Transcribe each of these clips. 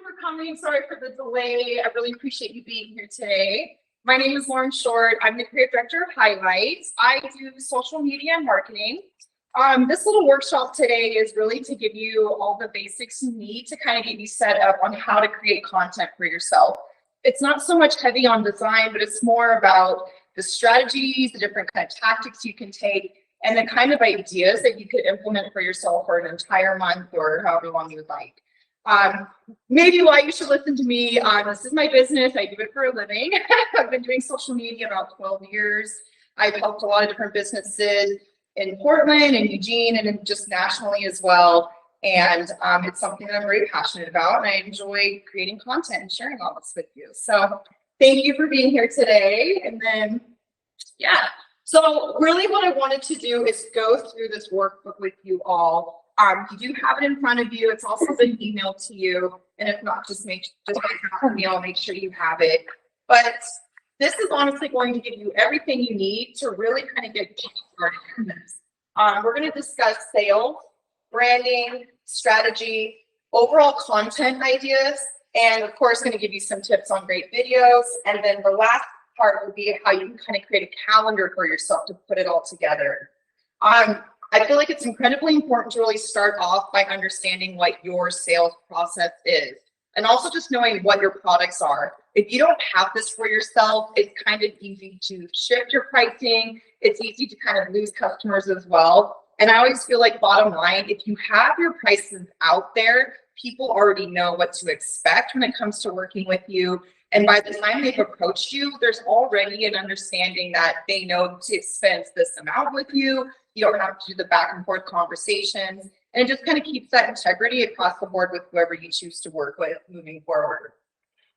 for coming. Sorry for the delay. I really appreciate you being here today. My name is Lauren Short. I'm the Creative Director of Highlite. I do social media and marketing. This little workshop today is really to give you all the basics you need to kind of get you set up on how to create content for yourself. It's not so much heavy on design, but it's more about the strategies, the different kind of tactics you can take, and the kind of ideas that you could implement for yourself for an entire month or however long you would like. Maybe why you should listen to me. This is my business. I do it for a living. I've been doing social media about 12 years. I've helped a lot of different businesses in Portland and Eugene and just nationally as well. And it's something that I'm very passionate about, and I enjoy creating content and sharing all this with you. So thank you for being here today. And then, yeah. So really what I wanted to do is go through this workbook with you all. You do have it in front of you. It's also been emailed to you. And if not, just call me. I'll make sure you have it. But this is honestly going to give you everything you need to really kind of get started in this. We're going to discuss sales, branding, strategy, overall content ideas, and of course going to give you some tips on great videos. And then the last part would be how you can kind of create a calendar for yourself to put it all together. I feel like it's incredibly important to really start off by understanding what your sales process is, and also just knowing what your products are. If you don't have this for yourself, it's kind of easy to shift your pricing. It's easy to kind of lose customers as well. And I always feel like, bottom line, if you have your prices out there, people already know what to expect when it comes to working with you. And by the time they've approached you, there's already an understanding that they know to spend this amount with you. You don't have to do the back and forth conversations. And it just kind of keeps that integrity across the board with whoever you choose to work with moving forward.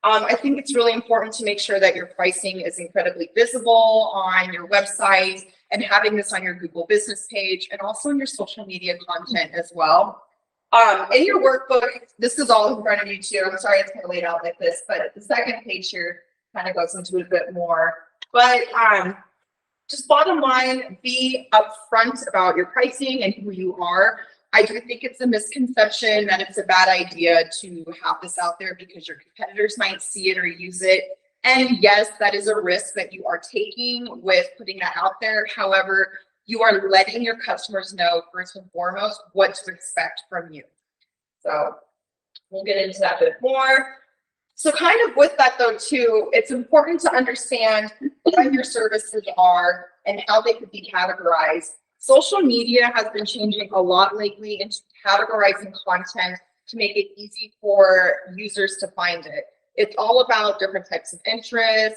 I think it's really important to make sure that your pricing is incredibly visible on your website and having this on your Google business page and also in your social media content as well. In your workbook, this is all in front of you too. I'm sorry it's kind of laid out like this, but the second page here kind of goes into it a bit more. But just bottom line, be upfront about your pricing and who you are. I do think it's a misconception that it's a bad idea to have this out there because your competitors might see it or use it. And yes, that is a risk that you are taking with putting that out there. However, you are letting your customers know first and foremost what to expect from you. So we'll get into that a bit more. So kind of with that though too, it's important to understand what your services are and how they could be categorized. Social media has been changing a lot lately into categorizing content to make it easy for users to find it. It's all about different types of interest,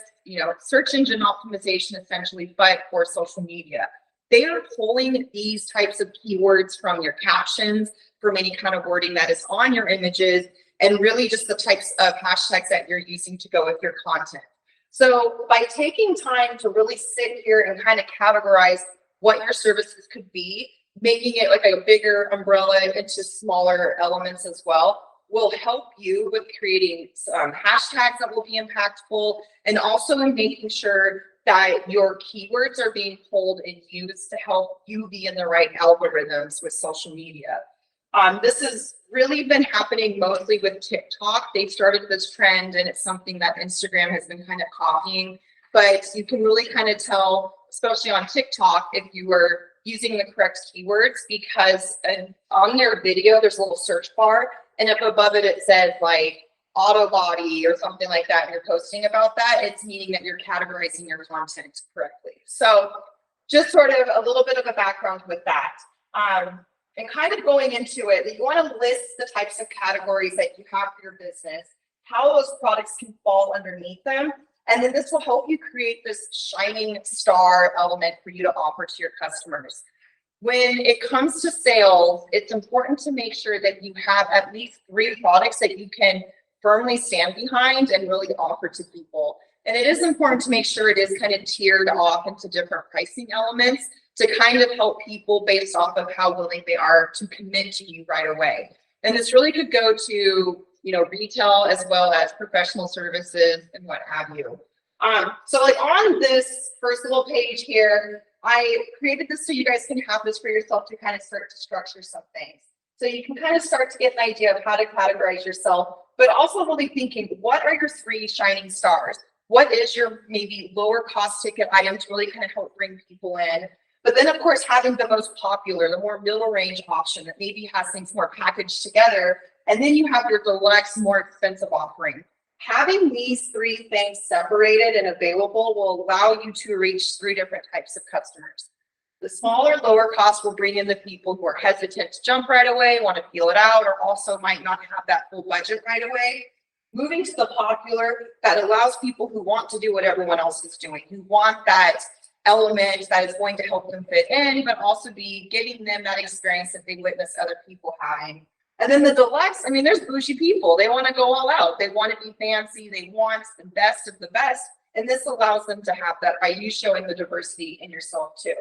search engine optimization essentially, but for social media. They are pulling these types of keywords from your captions, from any kind of wording that is on your images, and really just the types of hashtags that you're using to go with your content. So by taking time to really sit here and kind of categorize what your services could be, making it like a bigger umbrella into smaller elements as well, will help you with creating some hashtags that will be impactful, and also in making sure that your keywords are being pulled and used to help you be in the right algorithms with social media. This has really been happening mostly with TikTok. They started this trend, and it's something that Instagram has been kind of copying, but you can really kind of tell, especially on TikTok, if you were using the correct keywords, because on their video, there's a little search bar, and if above it, it says like auto body or something like that, and you're posting about that, it's meaning that you're categorizing your content correctly. So just sort of a little bit of a background with that. And kind of going into it, you want to list the types of categories that you have for your business, how those products can fall underneath them, and then this will help you create this shining star element for you to offer to your customers. When it comes to sales, it's important to make sure that you have at least 3 products that you can firmly stand behind and really offer to people. And it is important to make sure it is kind of tiered off into different pricing elements to kind of help people based off of how willing they are to commit to you right away. And this really could go to, retail as well as professional services and what have you. So like on this first little page here, I created this so you guys can have this for yourself to kind of start to structure some things. So you can kind of start to get an idea of how to categorize yourself but also really thinking, what are your 3 shining stars? What is your maybe lower cost ticket item to really kind of help bring people in? But then of course, having the most popular, the more middle range option that maybe has things more packaged together. And then you have your deluxe, more expensive offering. Having these 3 things separated and available will allow you to reach 3 different types of customers. The smaller, lower cost will bring in the people who are hesitant to jump right away, want to feel it out, or also might not have that full budget right away. Moving to the popular, that allows people who want to do what everyone else is doing, who want that element that is going to help them fit in, but also be giving them that experience that they witness other people having. And then the deluxe, I mean, there's bougie people. They want to go all out. They want to be fancy. They want the best of the best. And this allows them to have that by you showing the diversity in yourself too.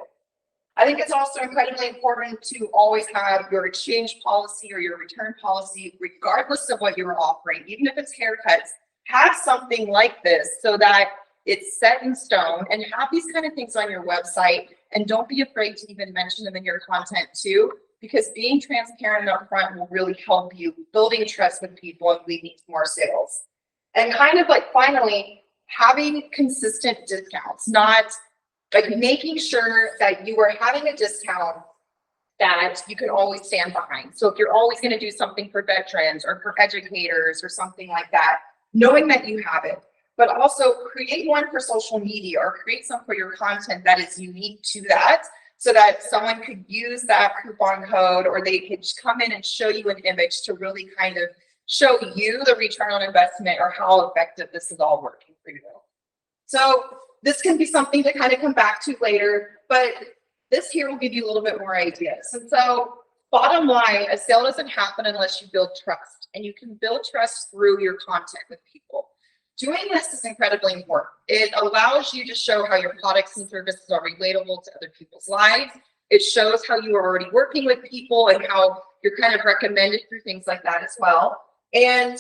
I think it's also incredibly important to always have your exchange policy or your return policy, regardless of what you're offering, even if it's haircuts, have something like this so that it's set in stone, and have these kind of things on your website. And don't be afraid to even mention them in your content too, because being transparent and upfront will really help you building trust with people and leading to more sales. And kind of like finally, having consistent discounts, not like making sure that you are having a discount that you can always stand behind. So if you're always going to do something for veterans or for educators or something like that, knowing that you have it, but also create one for social media or create some for your content that is unique to that, so that someone could use that coupon code, or they could come in and show you an image to really kind of show you the return on investment or how effective this is all working for you. So this can be something to kind of come back to later, but this here will give you a little bit more ideas. And so bottom line, a sale doesn't happen unless you build trust, and you can build trust through your content with people. Doing this is incredibly important. It allows you to show how your products and services are relatable to other people's lives. It shows how you are already working with people and how you're kind of recommended through things like that as well. And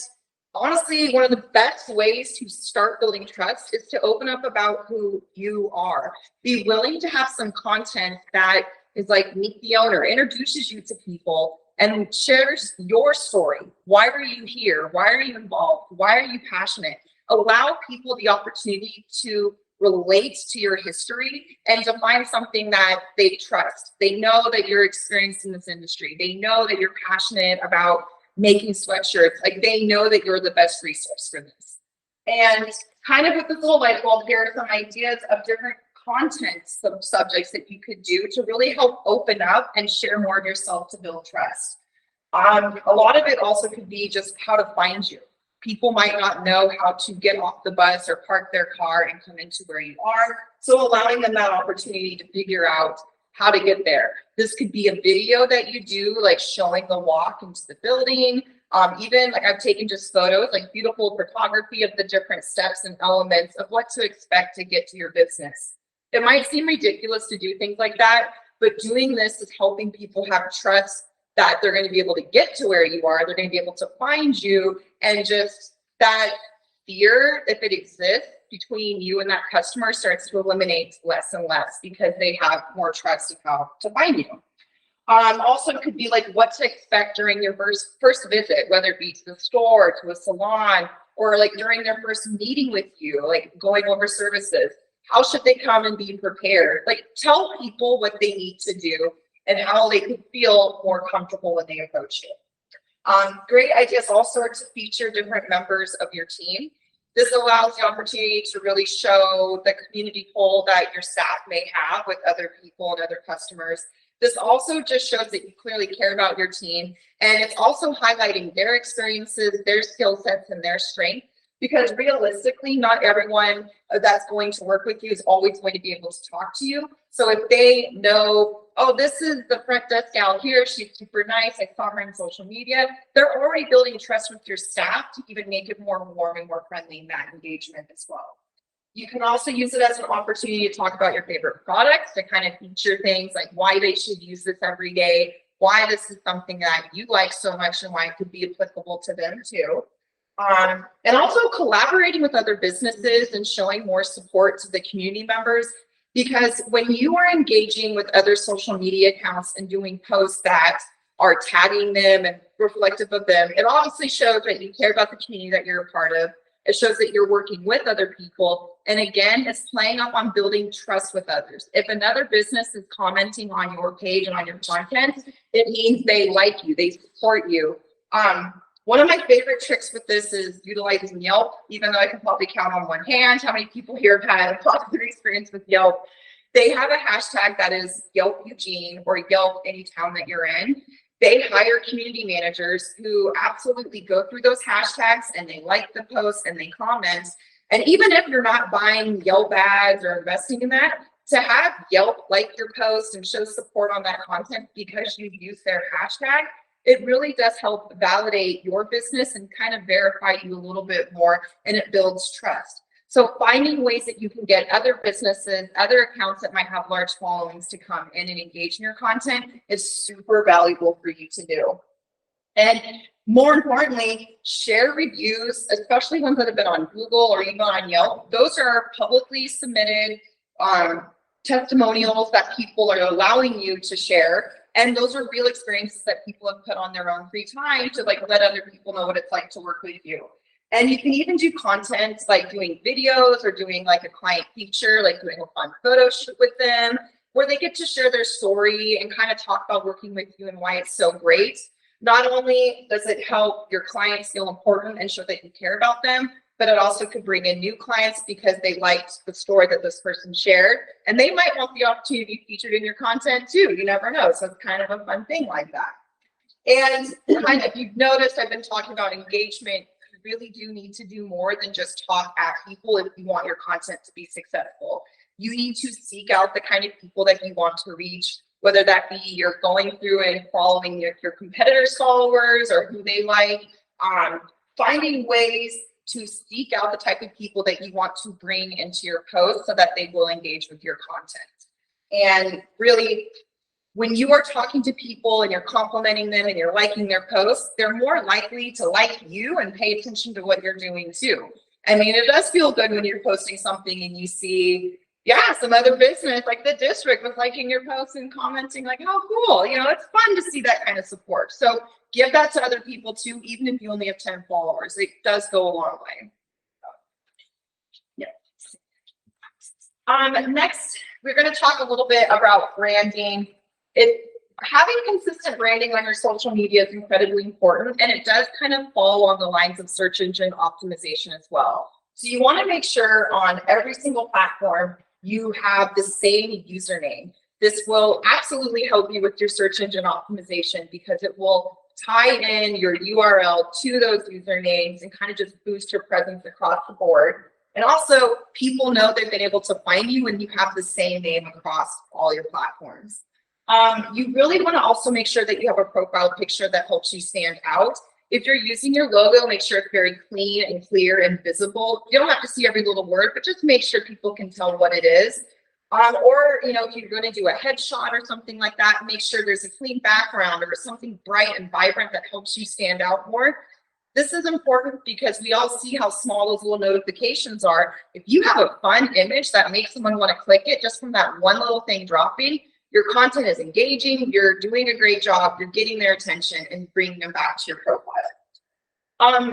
honestly, one of the best ways to start building trust is to open up about who you are. Be willing to have some content that is like meet the owner, introduces you to people, and shares your story. Why are you here? Why are you involved? Why are you passionate? Allow people the opportunity to relate to your history and to find something that they trust. They know that you're experienced in this industry. They know that you're passionate about making sweatshirts. Like, they know that you're the best resource for this. And kind of with this little light bulb, here are some ideas of different content subjects that you could do to really help open up and share more of yourself to build trust. A lot of it also could be just how to find you. People might not know how to get off the bus or park their car and come into where you are. So allowing them that opportunity to figure out how to get there. This could be a video that you do, like showing the walk into the building. Even like I've taken just photos, like beautiful photography of the different steps and elements of what to expect to get to your business. It might seem ridiculous to do things like that, but doing this is helping people have trust that they're going to be able to get to where you are. They're going to be able to find you, and just that fear, if it exists between you and that customer, starts to eliminate less and less because they have more trust in how to find you. Also, it could be like what to expect during your first visit, whether it be to the store, to a salon, or like during their first meeting with you, like going over services. How should they come and be prepared? Like, tell people what they need to do and how they could feel more comfortable when they approach you. Great ideas also are to feature different members of your team. This allows the opportunity to really show the community pull that your staff may have with other people and other customers. This also just shows that you clearly care about your team, and it's also highlighting their experiences, their skill sets, and their strengths, because realistically, not everyone that's going to work with you is always going to be able to talk to you. So if they know, oh, this is the front desk gal here, she's super nice, I saw her on social media, they're already building trust with your staff to even make it more warm and more friendly in that engagement as well. You can also use it as an opportunity to talk about your favorite products, to kind of feature things like why they should use this every day, why this is something that you like so much, and why it could be applicable to them too. And also collaborating with other businesses and showing more support to the community members, because when you are engaging with other social media accounts and doing posts that are tagging them and reflective of them. It obviously shows that you care about the community that you're a part of. It shows that you're working with other people. And again, it's playing up on building trust with others. If another business is commenting on your page and on your content, it means they like you, they support you. One of my favorite tricks with this is utilizing Yelp, even though I can probably count on one hand how many people here have had a positive experience with Yelp. They have a hashtag that is Yelp Eugene or Yelp any town that you're in. They hire community managers who absolutely go through those hashtags and they like the posts and they comment. And even if you're not buying Yelp ads or investing in that, to have Yelp like your post and show support on that content because you use their hashtag, it really does help validate your business and kind of verify you a little bit more, and it builds trust. So finding ways that you can get other businesses, other accounts that might have large followings to come in and engage in your content is super valuable for you to do. And more importantly, share reviews, especially ones that have been on Google or even on Yelp. Those are publicly submitted testimonials that people are allowing you to share. And those are real experiences that people have put on their own free time to like let other people know what it's like to work with you. And you can even do content like doing videos or doing like a client feature, like doing a fun photo shoot with them, where they get to share their story and kind of talk about working with you and why it's so great. Not only does it help your clients feel important and show that you care about them, but it also could bring in new clients because they liked the story that this person shared. And they might want the opportunity to be featured in your content too. You never know. So it's kind of a fun thing like that. And kind of, you've noticed I've been talking about engagement. You really do need to do more than just talk at people if you want your content to be successful. You need to seek out the kind of people that you want to reach, whether that be you're going through and following your competitors' followers or who they like, finding ways to seek out the type of people that you want to bring into your post so that they will engage with your content. And really, when you are talking to people and you're complimenting them and you're liking their posts, they're more likely to like you and pay attention to what you're doing too. I mean, it does feel good when you're posting something and you see, yeah, some other business like the district was liking your posts and commenting like, how cool, you know, it's fun to see that kind of support. So give that to other people too, even if you only have 10 followers, it does go a long way. Yeah. Next, we're going to talk a little bit about branding. Having consistent branding on your social media is incredibly important, and it does kind of fall on the lines of search engine optimization as well. So you want to make sure on every single platform you have the same username. This will absolutely help you with your search engine optimization because it will tie in your URL to those usernames and kind of just boost your presence across the board. And also, people know they've been able to find you when you have the same name across all your platforms. You really want to also make sure that you have a profile picture that helps you stand out. If you're using your logo, make sure it's very clean and clear and visible. You don't have to see every little word, but just make sure people can tell what it is. Or, you know, if you're going to do a headshot or something like that, make sure there's a clean background or something bright and vibrant that helps you stand out more. This is important because we all see how small those little notifications are. If you have a fun image that makes someone want to click it just from that one little thing dropping, your content is engaging, you're doing a great job, you're getting their attention and bringing them back to your profile.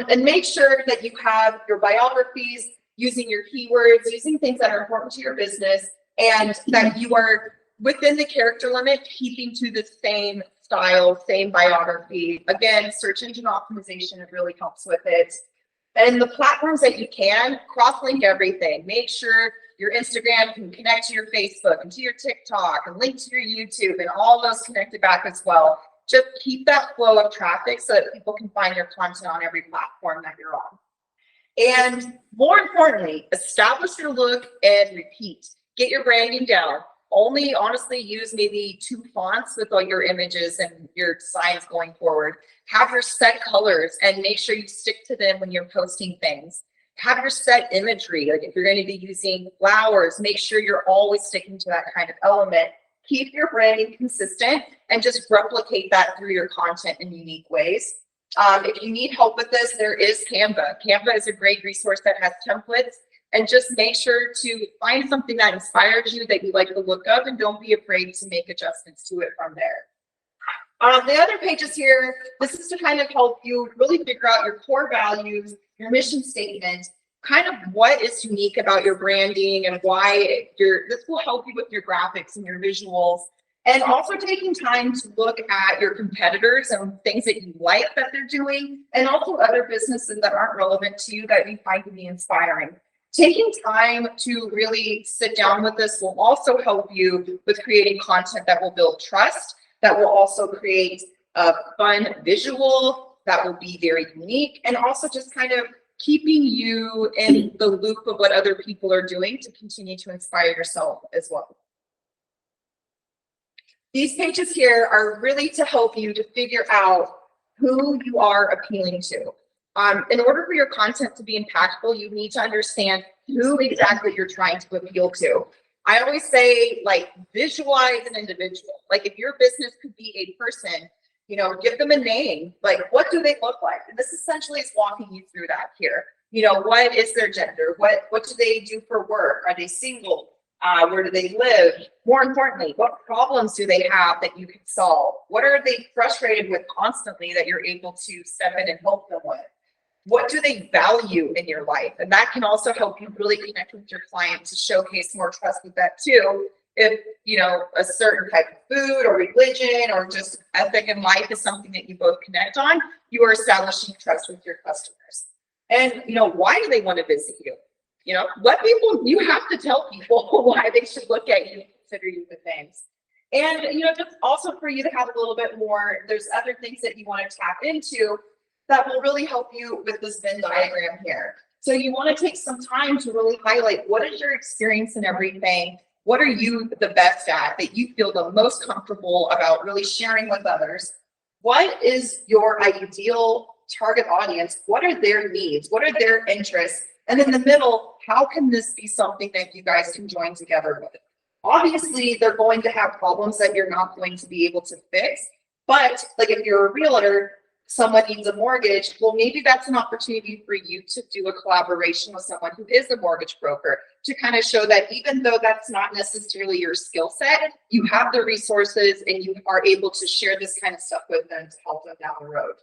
And make sure that you have your biographies, using your keywords, using things that are important to your business, and that you are within the character limit, keeping to the same style, same biography. Again, search engine optimization, it really helps with it. And the platforms that you can, cross-link everything. Make sure your Instagram can connect to your Facebook and to your TikTok and link to your YouTube and all those connected back as well. Just keep that flow of traffic so that people can find your content on every platform that you're on. And more importantly, establish your look and repeat. Get your branding down. Only honestly use maybe 2 fonts with all your images and your designs going forward. Have your set colors and make sure you stick to them when you're posting things. Have your set imagery. Like if you're going to be using flowers, make sure you're always sticking to that kind of element. Keep your branding consistent and just replicate that through your content in unique ways. If you need help with this, there is Canva. Canva is a great resource that has templates. And just make sure to find something that inspires you, that you like the look of, and don't be afraid to make adjustments to it from there. The other pages here, this is to kind of help you really figure out your core values, your mission statement, kind of what is unique about your branding and why this will help you with your graphics and your visuals. And also taking time to look at your competitors and things that you like that they're doing, and also other businesses that aren't relevant to you that you find to be inspiring. Taking time to really sit down with this will also help you with creating content that will build trust, that will also create a fun visual, that will be very unique, and also just kind of keeping you in the loop of what other people are doing to continue to inspire yourself as well. These pages here are really to help you to figure out who you are appealing to. In order for your content to be impactful, you need to understand who exactly you're trying to appeal to. I always say, like, visualize an individual. Like, if your business could be a person, you know, give them a name. Like, what do they look like? And this essentially is walking you through that here. You know, what is their gender? What do they do for work? Are they single? Where do they live? More importantly, what problems do they have that you can solve? What are they frustrated with constantly that you're able to step in and help them with? What do they value in your life? And that can also help you really connect with your client to showcase more trust with that too. If, you know, a certain type of food or religion or just ethic in life is something that you both connect on, you are establishing trust with your customers. And, you know, why do they want to visit you? You know, you have to tell people why they should look at you and consider you for things. And, you know, just also for you to have a little bit more, there's other things that you want to tap into that will really help you with this Venn diagram here. So you want to take some time to really highlight what is your experience in everything. What are you the best at that you feel the most comfortable about really sharing with others? What is your ideal target audience? What are their needs? What are their interests? And in the middle, how can this be something that you guys can join together with? Obviously, they're going to have problems that you're not going to be able to fix. But like if you're a realtor, someone needs a mortgage, well, maybe that's an opportunity for you to do a collaboration with someone who is a mortgage broker to kind of show that even though that's not necessarily your skill set, you have the resources and you are able to share this kind of stuff with them to help them down the road.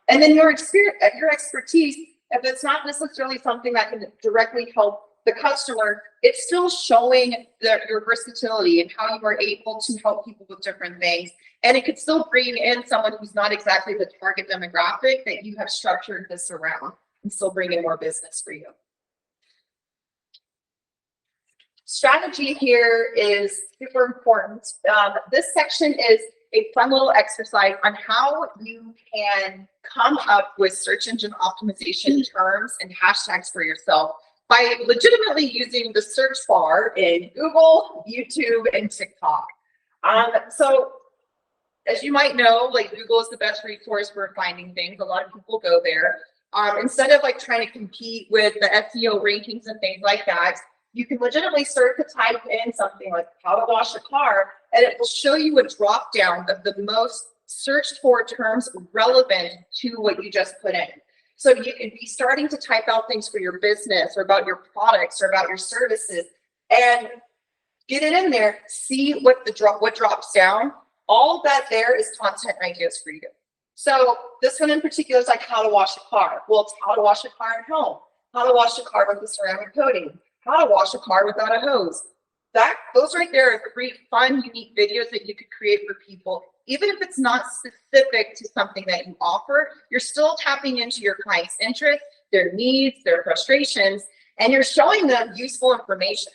And then your expertise, if it's not necessarily something that can directly help the customer, it's still showing your versatility and how you are able to help people with different things. And it could still bring in someone who's not exactly the target demographic that you have structured this around and still bring in more business for you. Strategy here is super important. This section is a fun little exercise on how you can come up with search engine optimization terms and hashtags for yourself by legitimately using the search bar in Google, YouTube, and TikTok. So as you might know, like Google is the best resource for finding things. A lot of people go there. Instead of like trying to compete with the SEO rankings and things like that, you can legitimately start to type in something like how to wash a car, and it will show you a drop down of the most searched for terms relevant to what you just put in. So you could be starting to type out things for your business or about your products or about your services and get it in there, see what drops down. All of that there is content ideas for you. So this one in particular is like how to wash a car. Well, it's how to wash a car at home, how to wash a car with a ceramic coating, how to wash a car without a hose. Those right there are 3 fun, unique videos that you could create for people. Even if it's not specific to something that you offer, you're still tapping into your client's interests, their needs, their frustrations, and you're showing them useful information.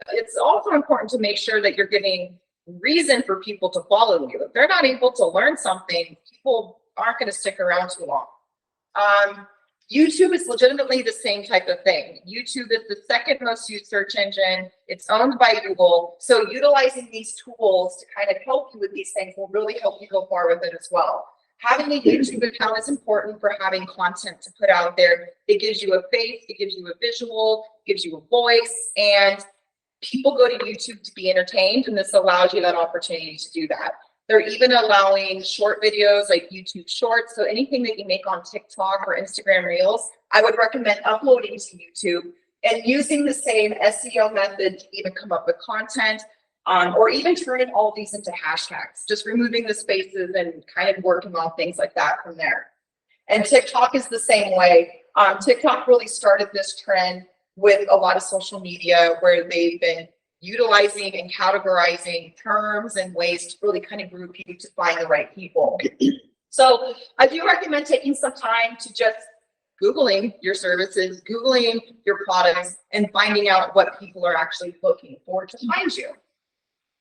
It's also important to make sure that you're giving reason for people to follow you. If they're not able to learn something, people aren't going to stick around too long. YouTube is legitimately the same type of thing. YouTube is the second most used search engine. It's owned by Google. So utilizing these tools to kind of help you with these things will really help you go far with it as well. Having a YouTube account is important for having content to put out there. It gives you a face, it gives you a visual, gives you a voice, and people go to YouTube to be entertained, and this allows you that opportunity to do that. They're even allowing short videos like YouTube Shorts. So anything that you make on TikTok or Instagram Reels, I would recommend uploading to YouTube and using the same SEO method to even come up with content. or even turning all these into hashtags, just removing the spaces and kind of working on things like that from there. And TikTok is the same way. TikTok really started this trend with a lot of social media where they've been utilizing and categorizing terms and ways to really kind of group you to find the right people. So I do recommend taking some time to just Googling your services, Googling your products, and finding out what people are actually looking for to find you.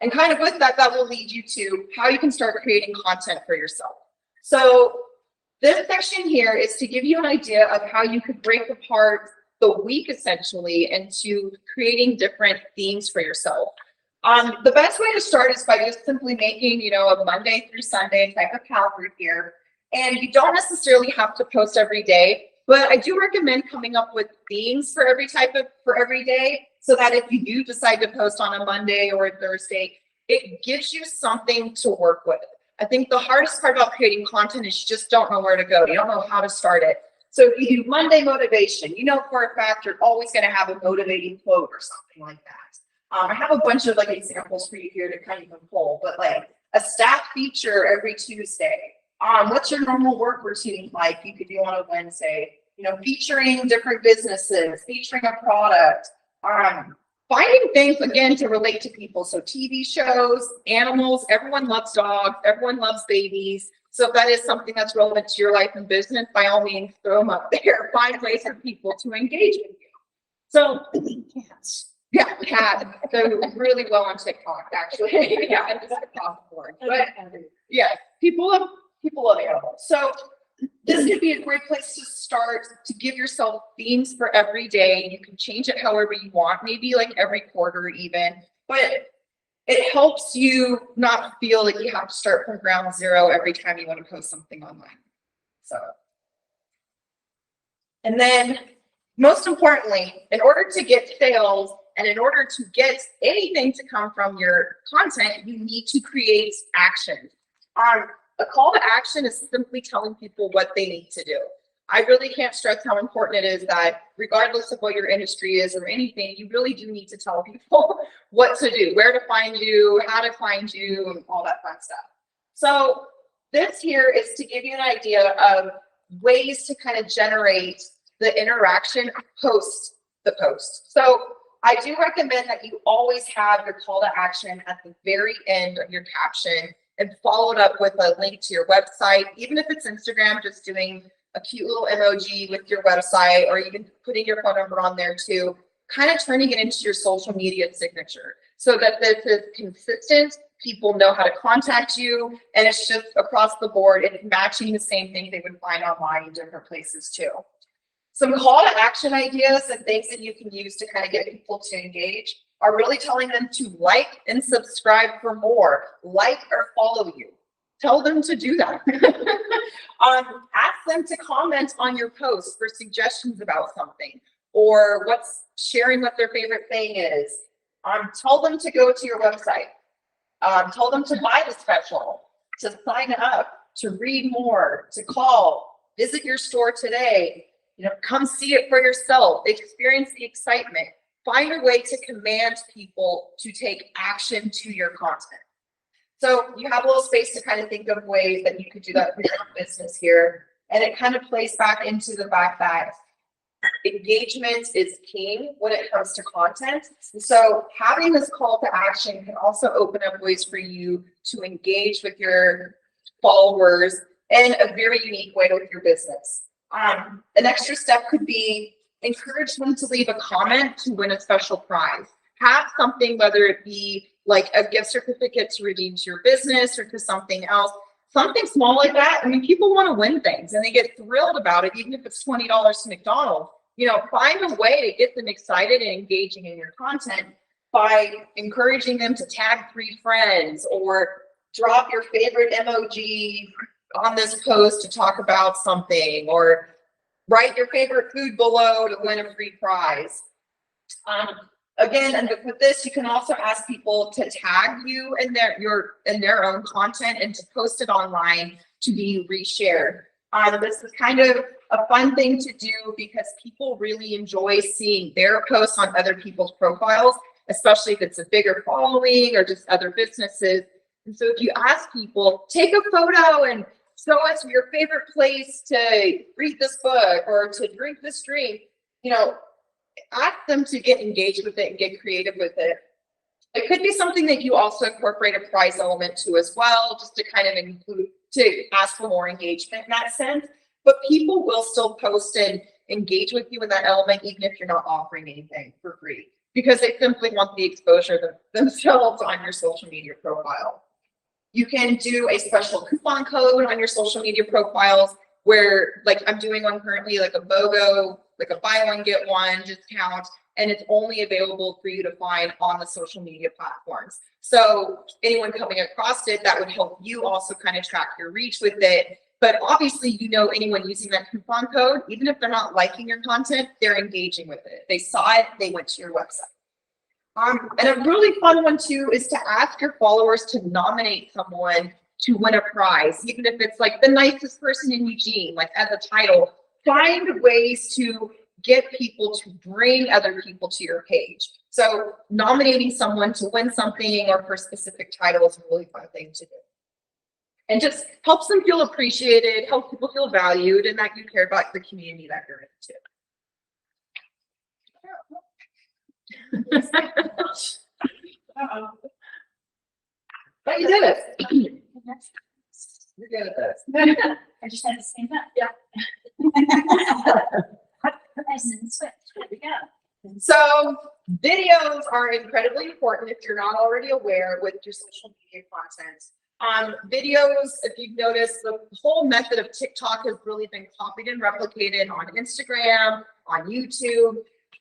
And kind of with that, that will lead you to how you can start creating content for yourself. So this section here is to give you an idea of how you could break apart the week essentially into creating different themes for yourself. The best way to start is by just simply making, a Monday through Sunday type of calendar here. And you don't necessarily have to post every day, but I do recommend coming up with themes for every day, so that if you do decide to post on a Monday or a Thursday, it gives you something to work with. I think the hardest part about creating content is you just don't know where to go. You don't know how to start it. So if you do Monday motivation, for a fact you're always going to have a motivating quote or something like that. I have a bunch of examples for you here to kind of pull, but a staff feature every Tuesday. What's your normal work routine like? You could do on a Wednesday, featuring different businesses, featuring a product, finding things again to relate to people. So TV shows, animals, everyone loves dogs, everyone loves babies. So if that is something that's relevant to your life and business, by all means, throw them up there. Find ways for people to engage with you. So cats. Yeah, cat. So really well on TikTok, actually. Yeah, and TikTok board. But yeah, people love animals. So this could be a great place to start to give yourself themes for every day. You can change it however you want, maybe every quarter even, but it helps you not feel like you have to start from ground zero every time you want to post something online. So, and then most importantly, in order to get sales and in order to get anything to come from your content, you need to create action. A call to action is simply telling people what they need to do. I really can't stress how important it is that regardless of what your industry is or anything, you really do need to tell people what to do, where to find you, how to find you, and all that fun stuff. So this here is to give you an idea of ways to kind of generate the interaction post the post. So I do recommend that you always have your call to action at the very end of your caption and follow it up with a link to your website, even if it's Instagram, just doing a cute little emoji with your website, or even putting your phone number on there too, kind of turning it into your social media signature so that this is consistent, people know how to contact you, and it's just across the board, it's matching the same thing they would find online in different places too. Some call to action ideas and things that you can use to kind of get people to engage are really telling them to like and subscribe for more, like or follow you. Tell them to do that. Ask them to comment on your post for suggestions about something, or sharing what their favorite thing is. Tell them to go to your website. Tell them to buy the special, to sign up, to read more, to call, visit your store today. Come see it for yourself. Experience the excitement. Find a way to command people to take action to your content. So you have a little space to kind of think of ways that you could do that for your business here. And it kind of plays back into the fact that engagement is king when it comes to content. So having this call to action can also open up ways for you to engage with your followers in a very unique way with your business. An extra step could be encourage them to leave a comment to win a special prize. Have something, whether it be like a gift certificate to redeem to your business or to something else, something small like that. I mean, people want to win things and they get thrilled about it, even if it's $20 to McDonald's. Find a way to get them excited and engaging in your content by encouraging them to tag 3 friends or drop your favorite emoji on this post to talk about something, or write your favorite food below to win a free prize. Again, and with this, you can also ask people to tag you in their own content and to post it online to be reshared. This is kind of a fun thing to do because people really enjoy seeing their posts on other people's profiles, especially if it's a bigger following or just other businesses. And so if you ask people, take a photo and show us your favorite place to read this book or to drink this drink, you know, ask them to get engaged with it and get creative with it. It could be something that you also incorporate a prize element to as well, just to kind of include, to ask for more engagement in that sense. But people will still post and engage with you in that element, even if you're not offering anything for free, because they simply want the exposure themselves on your social media profile. You can do a special coupon code on your social media profiles where, like I'm doing one currently, like a BOGO, like a buy one, get one discount, and it's only available for you to find on the social media platforms. So anyone coming across it, that would help you also kind of track your reach with it. But obviously, you know, anyone using that coupon code, even if they're not liking your content, they're engaging with it. They saw it, they went to your website. And a really fun one too is to ask your followers to nominate someone to win a prize, even if it's like the nicest person in Eugene, like as a title. Find ways to get people to bring other people to your page. So nominating someone to win something or for a specific title is a really fun thing to do. And just helps them feel appreciated, helps people feel valued, and that you care about the community that you're in too. But you did it. You're good at this. I just had to say that. Yeah. There we go. So videos are incredibly important if you're not already aware with your social media content. Videos, if you've noticed, the whole method of TikTok has really been copied and replicated on Instagram, on YouTube,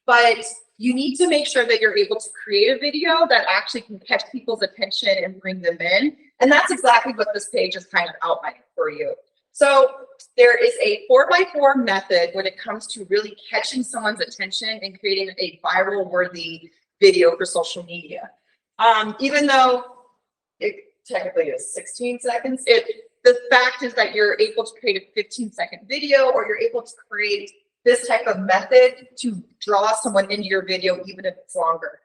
but you need to make sure that you're able to create a video that actually can catch people's attention and bring them in. And that's exactly what this page is kind of outlining for you. So there is a 4x4 method when it comes to really catching someone's attention and creating a viral worthy video for social media. Even though it technically is 16 seconds, the fact is that you're able to create a 15-second video, or you're able to create this type of method to draw someone into your video, even if it's longer.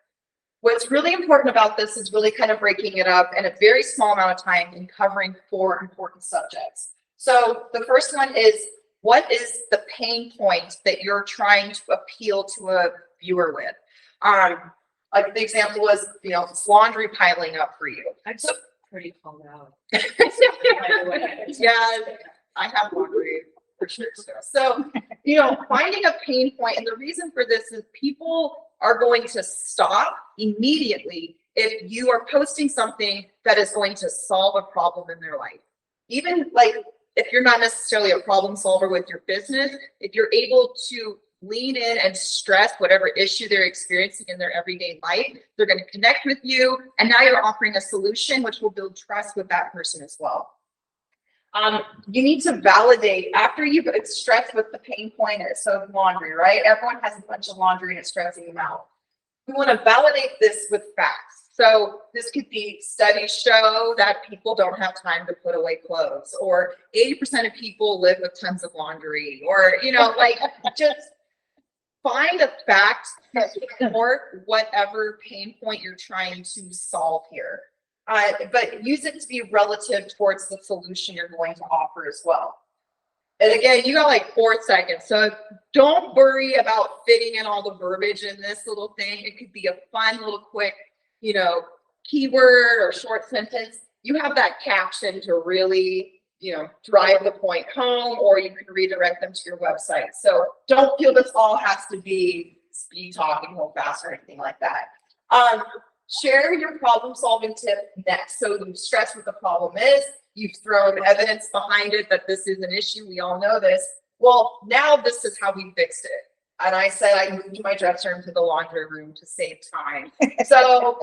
What's really important about this is really kind of breaking it up in a very small amount of time and covering 4 important subjects. So the first one is, what is the pain point that you're trying to appeal to a viewer with? Like the example was, you know, it's laundry piling up for you. I'm so pretty called out. Yeah, I have laundry for sure. So, you know, finding a pain point, and the reason for this is people are going to stop immediately if you are posting something that is going to solve a problem in their life. Even like if you're not necessarily a problem solver with your business, if you're able to lean in and stress whatever issue they're experiencing in their everyday life, they're going to connect with you, and now you're offering a solution which will build trust with that person as well. You need to validate after you've stressed what the pain point is. So laundry, right? Everyone has a bunch of laundry and it's stressing them out. We want to validate this with facts. So this could be studies show that people don't have time to put away clothes, or 80% of people live with tons of laundry, or, you know, like just find a fact that support whatever pain point you're trying to solve here. But use it to be relative towards the solution you're going to offer as well. And again, you got like 4 seconds. So don't worry about fitting in all the verbiage in this little thing. It could be a fun little quick, you know, keyword or short sentence. You have that caption to really, you know, drive the point home, or you can redirect them to your website. So don't feel this all has to be speed talking real fast or anything like that. Share your problem solving tip next. So you've stressed what the problem is. You've thrown evidence behind it that this is an issue. We all know this. Well, now this is how we fixed it. And I said I moved my dresser into the laundry room to save time. So,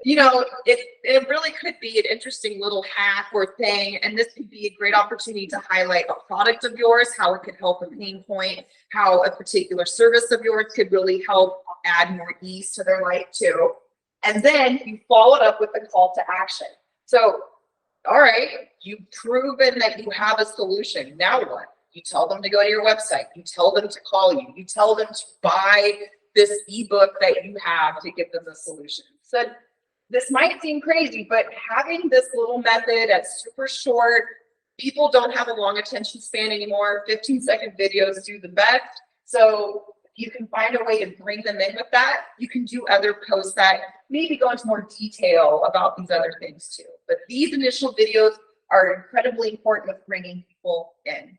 you know, it really could be an interesting little hack or thing. And this could be a great opportunity to highlight a product of yours, how it could help a pain point, how a particular service of yours could really help add more ease to their life too. And then you follow it up with a call to action. So, all right, you've proven that you have a solution. Now what? You tell them to go to your website. You tell them to call you. You tell them to buy this ebook that you have to give them the solution. So this might seem crazy, but having this little method that's super short, people don't have a long attention span anymore. 15-second videos do the best. So you can find a way to bring them in with that. You can do other posts that maybe go into more detail about these other things too. But these initial videos are incredibly important with bringing people in.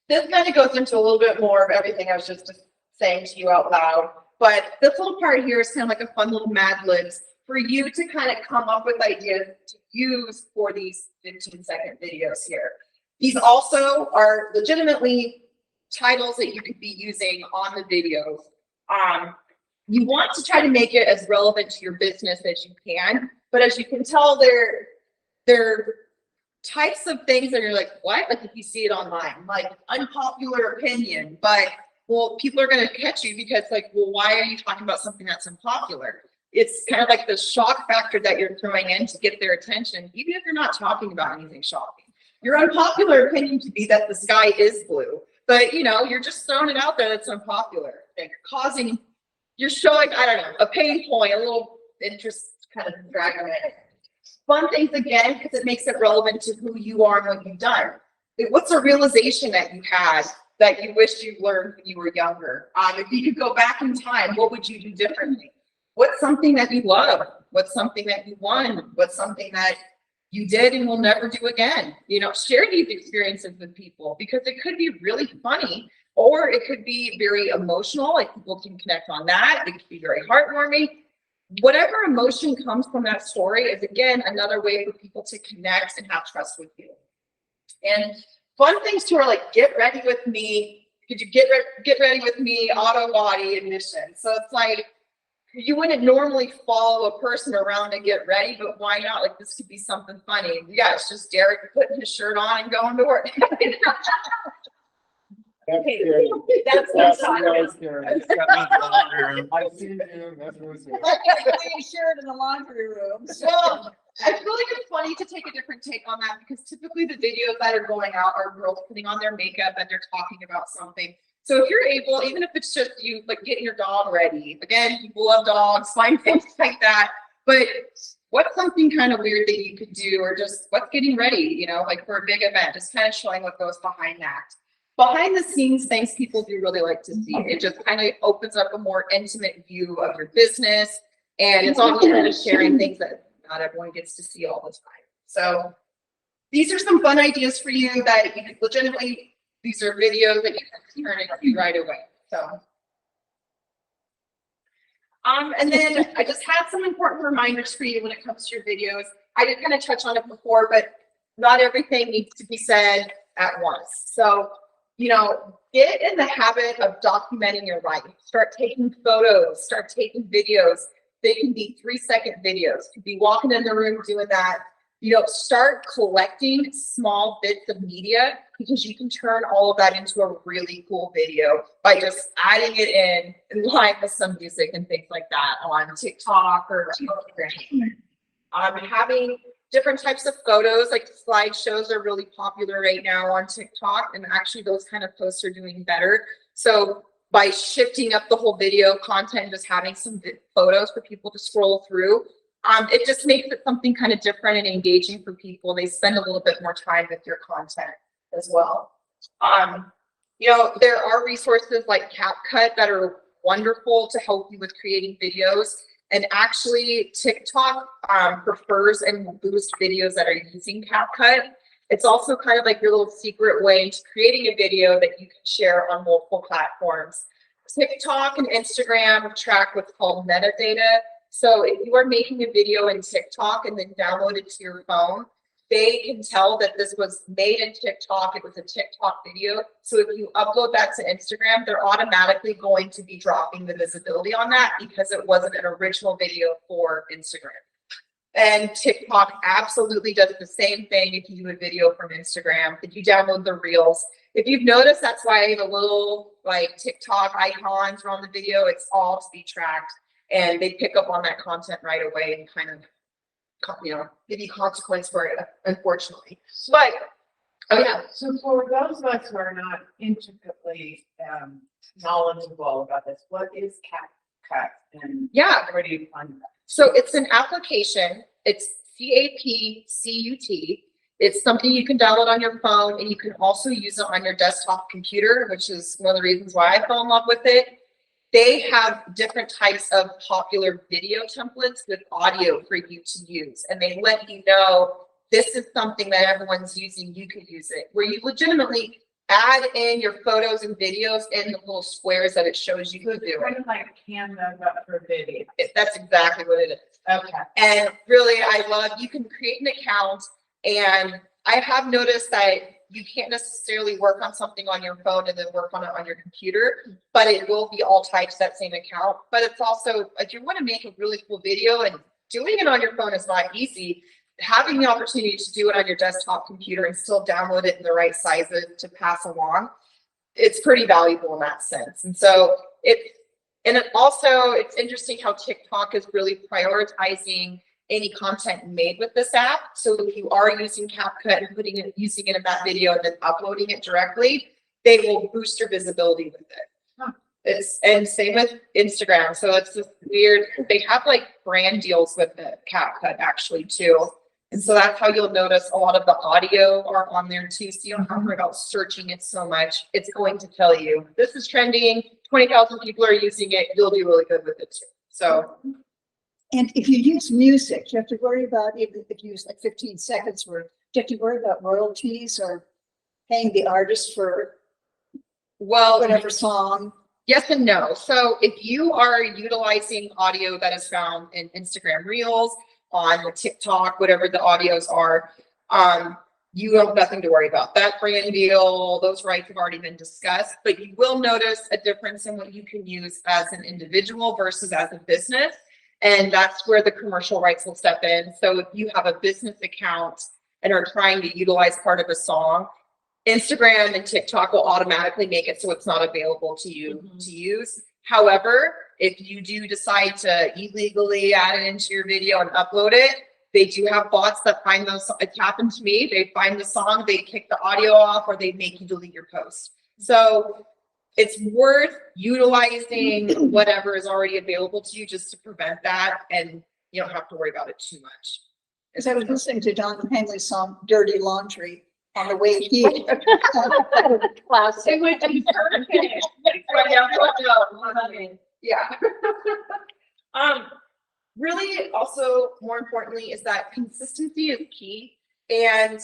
This kind of goes into a little bit more of everything I was just saying to you out loud. But this little part here is kind of like a fun little Mad Libs for you to kind of come up with ideas to use for these 15-second videos here. These also are legitimately titles that you could be using on the videos. You want to try to make it as relevant to your business as you can, but as you can tell, they're types of things that you're like, what? Like if you see it online, like unpopular opinion, but well, people are going to catch you because like, well, why are you talking about something that's unpopular? It's kind of like the shock factor that you're throwing in to get their attention, even if you're not talking about anything shocking. Your unpopular opinion could be that the sky is blue, but you know, you're just throwing it out there that's unpopular. Like causing, you're showing, I don't know, a pain point, a little interest kind of dragging it. Fun things again, because it makes it relevant to who you are and what you've done. What's a realization that you had that you wished you learned when you were younger? If you could go back in time, what would you do differently? What's something that you love? What's something that you won? What's something that you did and will never do again? You know, share these experiences with people because it could be really funny or it could be very emotional, like people can connect on that. It could be very heartwarming. Whatever emotion comes from that story is, again, another way for people to connect and have trust with you. And fun things too are like, get ready with me. Could you get ready with me? Auto body ignition. So it's like, you wouldn't normally follow a person around and get ready, but why not? Like this could be something funny. Yeah, it's just Derek putting his shirt on and going to work. That's really scary. I've seen you. That's really scary. shirt in the laundry room. Well, I feel like it's funny to take a different take on that because typically the videos that are going out are girls putting on their makeup and they're talking about something. So if you're able, even if it's just you like getting your dog ready, again, people love dogs, find things like that. But what's something kind of weird that you could do, or just what's getting ready, you know, like for a big event, just kind of showing what goes behind that. Behind the scenes things people do really like to see. It just kind of opens up a more intimate view of your business. And it's also kind of sharing things that not everyone gets to see all the time. So these are some fun ideas for you that you could legitimately, these are videos that you can turn into right away. So, and then I just had some important reminders for you when it comes to your videos. I did kind of touch on it before, but not everything needs to be said at once. So, you know, get in the habit of documenting your life. Start taking photos, start taking videos. They can be 3-second videos. You could be walking in the room doing that. You know, start collecting small bits of media because you can turn all of that into a really cool video by just adding it in line with some music and things like that on TikTok or Instagram. Having different types of photos, like slideshows are really popular right now on TikTok, and actually those kind of posts are doing better. So by shifting up the whole video content, just having some photos for people to scroll through, it just makes it something kind of different and engaging for people. They spend a little bit more time with your content as well. You know, there are resources like CapCut that are wonderful to help you with creating videos. And actually, TikTok prefers and boosts videos that are using CapCut. It's also kind of like your little secret way into creating a video that you can share on multiple platforms. TikTok and Instagram track what's called metadata. So if you are making a video in TikTok and then download it to your phone, they can tell that this was made in TikTok. It was a TikTok video. So if you upload that to Instagram, they're automatically going to be dropping the visibility on that because it wasn't an original video for Instagram. And TikTok absolutely does the same thing if you do a video from Instagram. If you download the Reels, if you've noticed, that's why the little like TikTok icons are on the video. It's all to be tracked, and they pick up on that content right away and kind of, you know, give you consequence for it, unfortunately. But oh yeah. So for those of us who are not intricately really knowledgeable about this. What is CapCut and Yeah. where do you find that? So it's an application. It's CAPCUT. It's something you can download on your phone, and you can also use it on your desktop computer, which is one of the reasons why I fell in love with it. They have different types of popular video templates with audio for you to use, and they let you know this is something that everyone's using, you could use it, where you legitimately add in your photos and videos in the little squares that it shows you to do Kind it. of like Canva, but for video. That's exactly what it is. Okay. And really, I love, you can create an account, and I have noticed that you can't necessarily work on something on your phone and then work on it on your computer, but it will be all tied to that same account. But it's also, if you want to make a really cool video, and doing it on your phone is not easy, having the opportunity to do it on your desktop computer and still download it in the right sizes to pass along, it's pretty valuable in that sense. And so it's interesting how TikTok is really prioritizing any content made with this app. So if you are using CapCut and using it in that video and then uploading it directly, they will boost your visibility with it. And same with Instagram. So it's this weird, they have like brand deals with the CapCut actually too. And so that's how you'll notice a lot of the audio are on there too. So you don't have to worry about searching it so much. It's going to tell you this is trending, 20,000 people are using it. You'll do really good with it too. So. And if you use music, you have to worry about, even if you use like 15 seconds worth, do you have to worry about royalties or paying the artist for whatever song? Yes and no. So if you are utilizing audio that is found in Instagram Reels, on the TikTok, whatever the audios are, you have nothing to worry about. That brand deal, those rights have already been discussed, but you will notice a difference in what you can use as an individual versus as a business. And that's where the commercial rights will step in. So if you have a business account and are trying to utilize part of a song, Instagram and TikTok will automatically make it so it's not available to you to use. However, if you do decide to illegally add it into your video and upload it, they do have bots that find those. It's happened to me. They find the song, they kick the audio off, or they make you delete your post. So it's worth utilizing whatever is already available to you just to prevent that, and you don't have to worry about it too much. Because I was listening to Don Henley's song "Dirty Laundry" on the way here. Classic. It would be perfect. Yeah. Really also more importantly is that consistency is key, and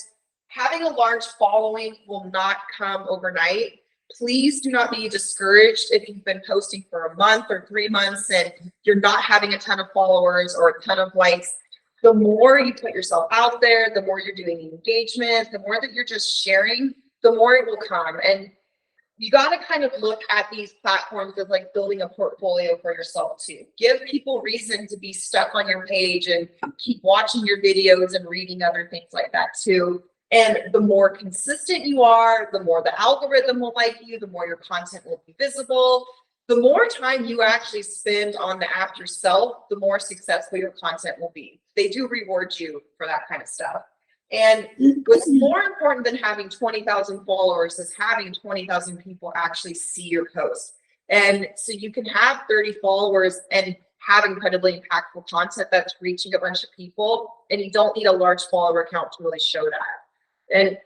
having a large following will not come overnight. Please do not be discouraged if you've been posting for a month or 3 months and you're not having a ton of followers or a ton of likes. The more you put yourself out there, the more you're doing engagement, the more that you're just sharing, the more it will come. And you got to kind of look at these platforms as like building a portfolio for yourself too. Give people reason to be stuck on your page and keep watching your videos and reading other things like that too. And the more consistent you are, the more the algorithm will like you, the more your content will be visible. The more time you actually spend on the app yourself, the more successful your content will be. They do reward you for that kind of stuff. And what's more important than having 20,000 followers is having 20,000 people actually see your post. And so you can have 30 followers and have incredibly impactful content that's reaching a bunch of people, and you don't need a large follower count to really show that. And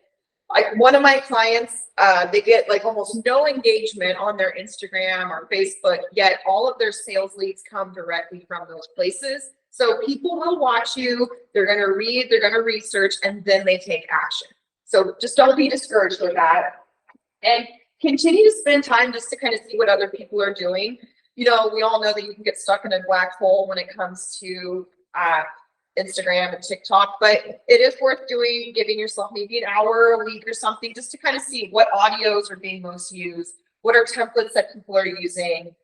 like one of my clients, they get like almost no engagement on their Instagram or Facebook, yet all of their sales leads come directly from those places. So people will watch you, they're going to read, they're going to research, and then they take action. So just don't be discouraged with that. And continue to spend time just to kind of see what other people are doing. You know, we all know that you can get stuck in a black hole when it comes to Instagram and TikTok, but it is worth doing, giving yourself maybe an hour a week or something just to kind of see what audios are being most used, what are templates that people are using,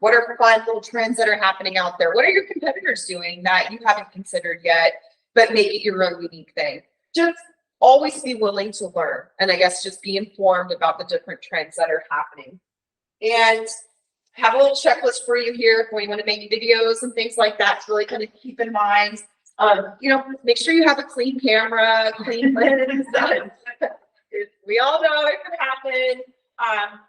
what are fun little trends that are happening out there, what are your competitors doing that you haven't considered yet, but make it your own unique thing. Just always be willing to learn, and I guess just be informed about the different trends that are happening. And have a little checklist for you here when you want to make videos and things like that to really kind of keep in mind. You know, make sure you have a clean camera, clean lens. We all know it can happen.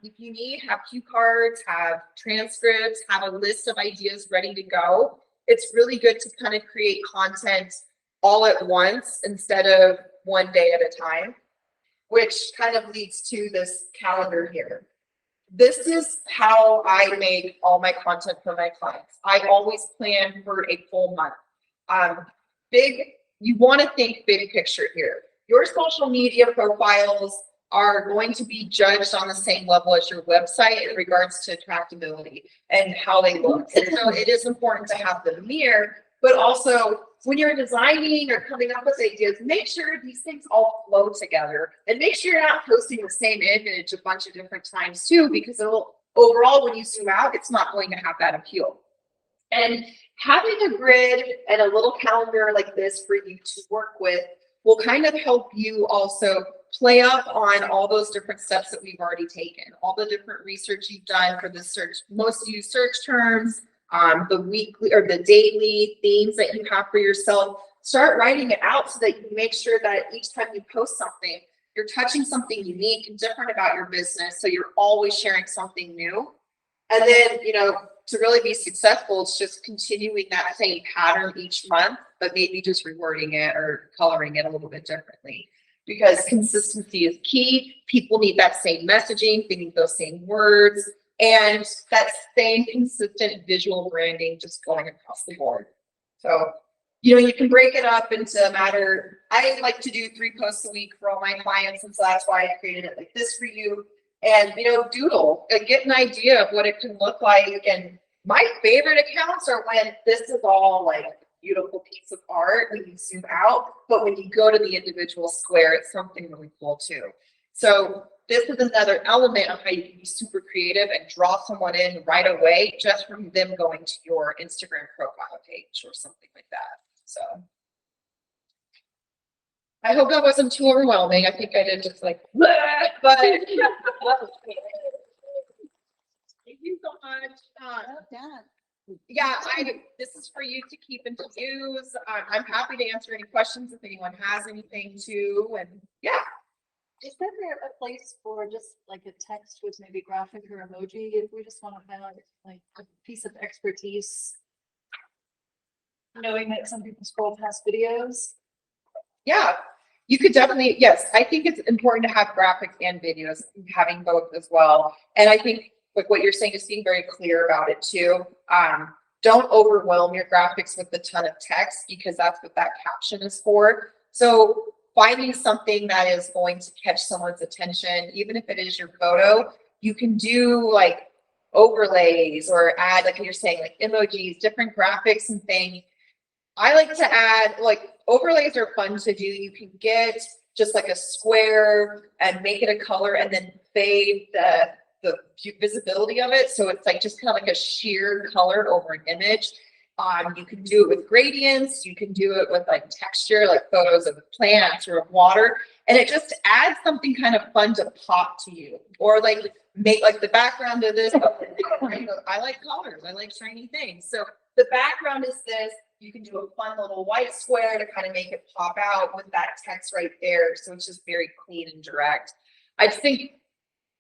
If you need, have cue cards, have transcripts, have a list of ideas ready to go. It's really good to kind of create content all at once instead of one day at a time, which kind of leads to this calendar here. This is how I make all my content for my clients. I always plan for a full month. You want to think big picture here. Your social media profiles are going to be judged on the same level as your website in regards to attractability and how they look. And so it is important to have them mirror, but also when you're designing or coming up with ideas, make sure these things all flow together and make sure you're not posting the same image a bunch of different times too, because it'll overall, when you zoom out, it's not going to have that appeal. And having a grid and a little calendar like this for you to work with will kind of help you also play up on all those different steps that we've already taken, all the different research you've done for the search, most used search terms, the weekly or the daily themes that you have for yourself. Start writing it out so that you make sure that each time you post something, you're touching something unique and different about your business. So you're always sharing something new. And then, to really be successful, it's just continuing that same pattern each month, but maybe just rewording it or coloring it a little bit differently. Because consistency is key. People need that same messaging, they need those same words, and that same consistent visual branding just going across the board. So, you can break it up into a matter. I like to do 3 posts a week for all my clients, and so that's why I created it like this for you. And, doodle and get an idea of what it can look like. And my favorite accounts are when this is all like a beautiful piece of art when you zoom out, but when you go to the individual square, it's something really cool too. So this is another element of how you can be super creative and draw someone in right away just from them going to your Instagram profile page or something like that. So I hope that wasn't too overwhelming. I think I did just like, but thank you so much. Yeah, this is for you to keep and to use. I'm happy to answer any questions if anyone has anything too. And yeah. Is there a place for just like a text with maybe graphic or emoji if we just want to highlight like a piece of expertise? Knowing that some people scroll past videos. Yeah, you could definitely, yes, I think it's important to have graphics and videos, having both as well. And I think like what you're saying is being very clear about it too. Don't overwhelm your graphics with a ton of text because that's what that caption is for. So finding something that is going to catch someone's attention, even if it is your photo, you can do like overlays or add, like you're saying, like emojis, different graphics and things. I like to add, like overlays are fun to do. You can get just like a square and make it a color and then fade the visibility of it. So it's like just kind of like a sheer color over an image. You can do it with gradients. You can do it with like texture, like photos of plants or of water. And it just adds something kind of fun to pop to you. Or like make like the background of this. I like colors. I like shiny things. So the background is this. You can do a fun little white square to kind of make it pop out with that text right there. So it's just very clean and direct. I think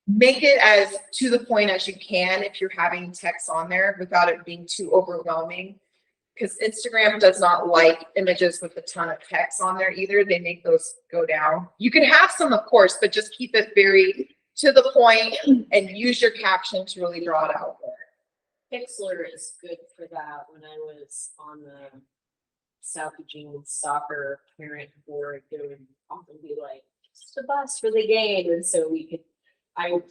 make it as to the point as you can if you're having text on there without it being too overwhelming. Because Instagram does not like images with a ton of text on there either. They make those go down. You can have some, of course, but just keep it very to the point and use your caption to really draw it out there. Pixlr is good for that. When I was on the South Eugene soccer parent board, there would often be like, just a bus for the game. And so I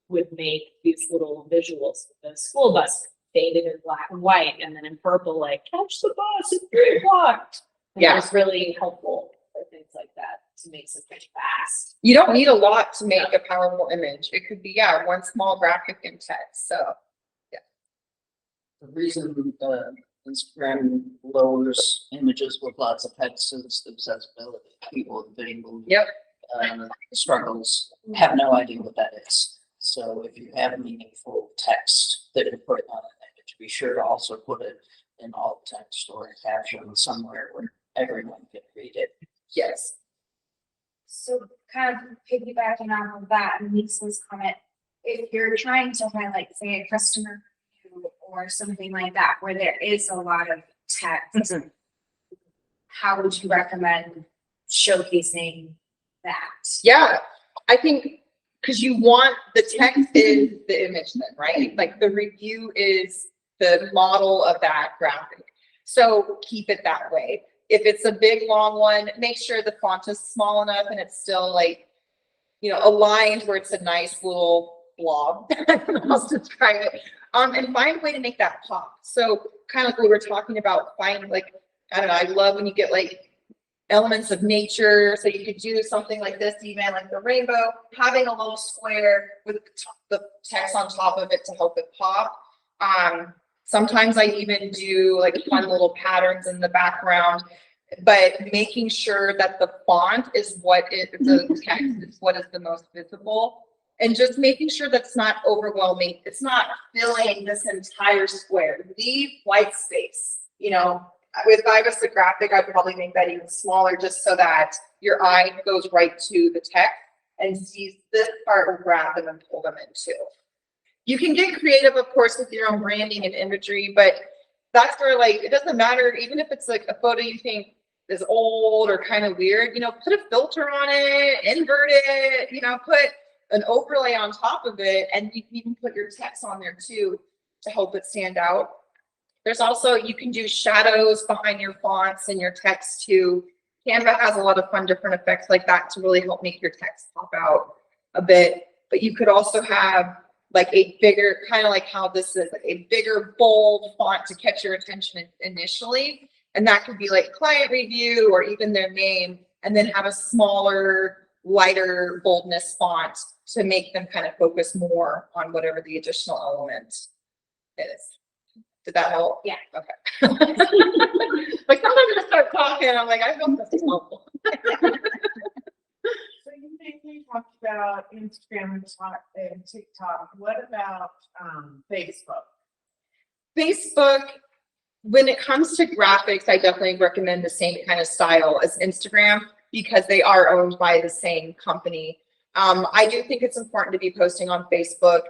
would make these little visuals with the school bus faded in black and white, and then in purple, like, catch the bus at 3 o'clock. Yeah. It's really helpful for things like that to make something fast. You don't need a lot to make a powerful image. It could be, yeah, one small graphic and text. So The reason Instagram lowers images with lots of text is accessibility. People visually yep. Struggles have no idea what that is. So if you have meaningful text that you're putting on an image, be sure to also put it in alt text or a caption somewhere where everyone can read it. Yes. So kind of piggybacking on that and Lisa's comment, if you're trying to highlight, say, a customer review or something like that, where there is a lot of text, how would you recommend showcasing that? Yeah, I think, because you want the text is the image then, right? Like the review is the model of that graphic. So keep it that way. If it's a big, long one, make sure the font is small enough and it's still like, aligned where it's a nice little blob. I don't know how else to describe it. And find a way to make that pop. So kind of like we were talking about, find like, I don't know, I love when you get like elements of nature. So you could do something like this, even like the rainbow, having a little square with the text on top of it to help it pop. Sometimes I even do like fun little patterns in the background, but making sure that the font is the text is what is the most visible, and just making sure that's not overwhelming. It's not filling this entire square. Leave white space. If I was the graphic, I'd probably make that even smaller just so that your eye goes right to the text and sees this part will grab them and pull them in too. You can get creative, of course, with your own branding and imagery, but that's where like, it doesn't matter, even if it's like a photo you think is old or kind of weird, put a filter on it, invert it, put an overlay on top of it, and you can even put your text on there too to help it stand out. There's also, you can do shadows behind your fonts and your text too. Canva has a lot of fun different effects like that to really help make your text pop out a bit. But you could also have like a bigger, kind of like how this is, like a bigger, bold font to catch your attention initially. And that could be like client review or even their name, and then have a smaller, lighter boldness font to make them kind of focus more on whatever the additional element is. Did that help? Yeah. Okay. Like sometimes I start talking, I'm like, I hope this is helpful. So you mainly talked about Instagram and TikTok. What about Facebook? Facebook, when it comes to graphics, I definitely recommend the same kind of style as Instagram because they are owned by the same company. I do think it's important to be posting on Facebook.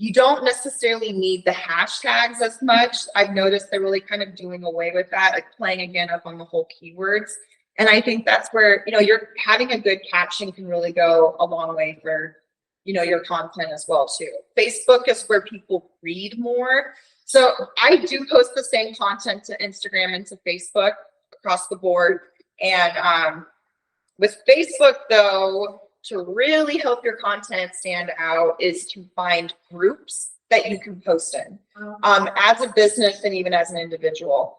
You don't necessarily need the hashtags as much. I've noticed they're really kind of doing away with that, like playing again up on the whole keywords. And I think that's where, you're having a good caption can really go a long way for, your content as well too. Facebook is where people read more. So I do post the same content to Instagram and to Facebook across the board. And with Facebook though, to really help your content stand out is to find groups that you can post in as a business and even as an individual.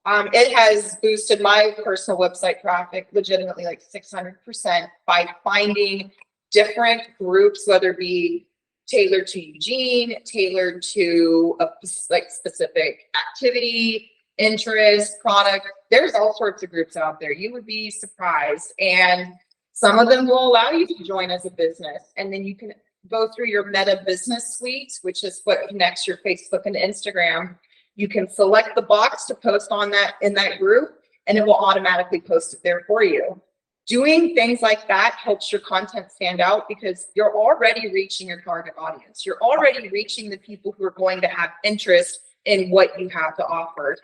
It has boosted my personal website traffic legitimately like 600% by finding different groups, whether it be tailored to Eugene, tailored to a specific activity, interest, product. There's all sorts of groups out there. You would be surprised. And some of them will allow you to join as a business. And then you can go through your Meta Business Suite, which is what connects your Facebook and Instagram. You can select the box to post on that in that group, and it will automatically post it there for you. Doing things like that helps your content stand out because you're already reaching your target audience. You're already reaching the people who are going to have interest in what you have to offer.